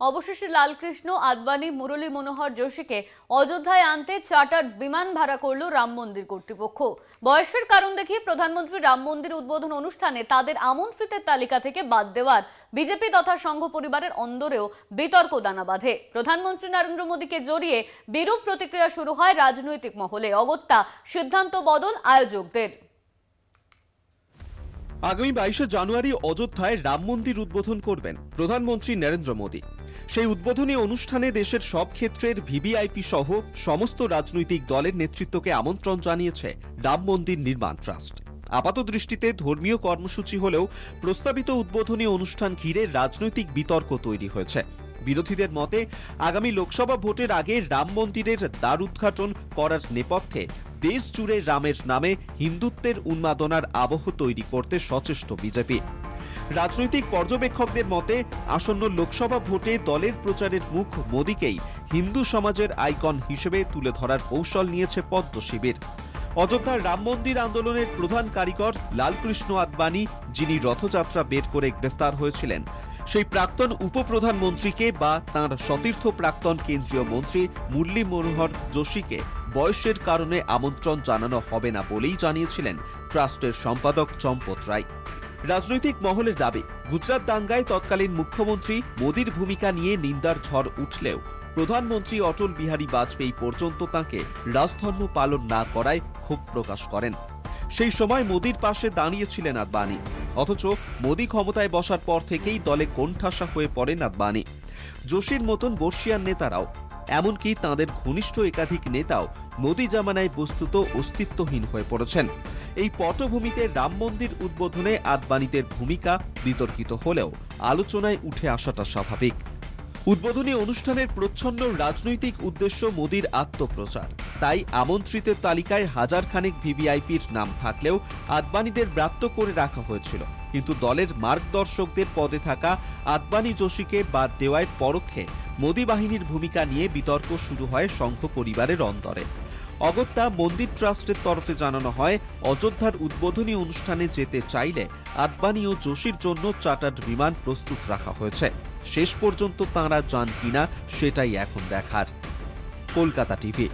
অবশেষে লালকৃষ্ণ আদবানি মুরলী মনোহর যোশীকে অযোধ্যায় আনতে চার্টার্ড বিমান ভাড়া করল রাম মন্দির কর্তৃপক্ষ। বয়সের কারণ দেখিয়ে প্রধানমন্ত্রী রাম মন্দির উদ্বোধন অনুষ্ঠানে তাদের আমন্ত্রিতের তালিকা থেকে বাদ দেওয়ার বিজেপি তথা সংঘ পরিবারের অন্দরেও বিতর্ক দানা বাঁধে। প্রধানমন্ত্রী নরেন্দ্র মোদীকে জড়িয়ে বিরূপ প্রতিক্রিয়া শুরু হয় রাজনৈতিক মহলে। অগত্যা সিদ্ধান্ত বদল আয়োজকদের। আগামী 22 জানুয়ারি অযোধ্যায় রাম মন্দির উদ্বোধন করবেন প্রধানমন্ত্রী নরেন্দ্র মোদী। সেই উদ্বোধনী অনুষ্ঠানে দেশের সব ক্ষেত্রের ভিভিআইপি সহ সমস্ত রাজনৈতিক দলের নেতৃত্বকে আমন্ত্রণ জানিয়েছে রাম মন্দির নির্মাণ ট্রাস্ট। আপাতদৃষ্টিতে ধর্মীয় কর্মসূচি হলেও প্রস্তাবিত উদ্বোধনী অনুষ্ঠান ঘিরে রাজনৈতিক বিতর্ক তৈরি হয়েছে। বিরোধীদের মতে আগামী লোকসভা ভোটের আগে রাম মন্দিরের দ্বার উদ্ঘাটন করার নেপথ্যে দেশ জুড়ে রামের নামে হিন্দুত্বের উন্মাদনার আবহ তৈরি করতে সচেষ্ট বিজেপি। রাজনৈতিক পর্যবেক্ষকদের মতে আসন্ন লোকসভা ভোটে দলের প্রচারের মুখ মোদীকেই হিন্দু সমাজের আইকন হিসেবে তুলে ধরার কৌশল নিয়েছে পদ্ম শিবির। অযোধ্যার রাম মন্দির আন্দোলনের প্রধান কারিগর লালকৃষ্ণ আদবানি, যিনি রথযাত্রা বের করে গ্রেফতার হয়েছিলেন, সেই প্রাক্তন উপপ্রধানমন্ত্রীকে বা তাঁর সতীর্থ প্রাক্তন কেন্দ্রীয় মন্ত্রী মুরলী মনোহর যোশীকে বয়সের কারণে আমন্ত্রণ জানানো হবে না বলেই জানিয়েছিলেন ট্রাস্টের সম্পাদক চম্পত রায়। রাজনৈতিক মহলের দাবি, গুজরাট দাঙ্গায় তৎকালীন মুখ্যমন্ত্রী মোদীর ভূমিকা নিয়ে নিন্দার ঝড় উঠলেও প্রধানমন্ত্রী অটল বিহারী বাজপেয়ী পর্যন্ত তাঁকে রাজধর্ম পালন না করায় ক্ষোভ প্রকাশ করেন। সেই সময় মোদীর পাশে দাঁড়িয়েছিলেন আদবানি, অথচ মোদী ক্ষমতায় বসার পর থেকেই দলে কোণঠাসা হয়ে পড়েন আদবানি। যোশীর মতন বর্ষিয়ান নেতারাও, এমনকি তাঁদের ঘনিষ্ঠ একাধিক নেতাও মোদী জামানায় বস্তুত অস্তিত্বহীন হয়ে পড়েছেন। এই পটভূমিতে রাম মন্দির উদ্বোধনে আদবানিদের ভূমিকা বিতর্কিত হলেও আলোচনায় উঠে আসাটা স্বাভাবিক। উদ্বোধনী অনুষ্ঠানের প্রচ্ছন্ন রাজনৈতিক উদ্দেশ্য মোদীর আত্মপ্রচার, তাই আমন্ত্রিতের তালিকায় হাজারখানেক ভিভিআইপির নাম থাকলেও আদবানিদের ব্রাত্য করে রাখা হয়েছিল। কিন্তু দলের মার্গদর্শকদের পদে থাকা আদবানি যোশীকে বাদ দেওয়ায় পরোক্ষে মোদী বাহিনীর ভূমিকা নিয়ে বিতর্ক শুরু হয় সংঘ পরিবারের অন্তরে। অগত্যা মন্দির ট্রাস্টের তরফে জানানো হয়, অযোধ্যার উদ্বোধনী অনুষ্ঠানে যেতে চাইলে আদবানি ও যোশীর জন্য চার্টার্ড বিমান প্রস্তুত রাখা হয়েছে। শেষ পর্যন্ত তাঁরা যান কিনা সেটাই এখন দেখার। কলকাতা টিভি।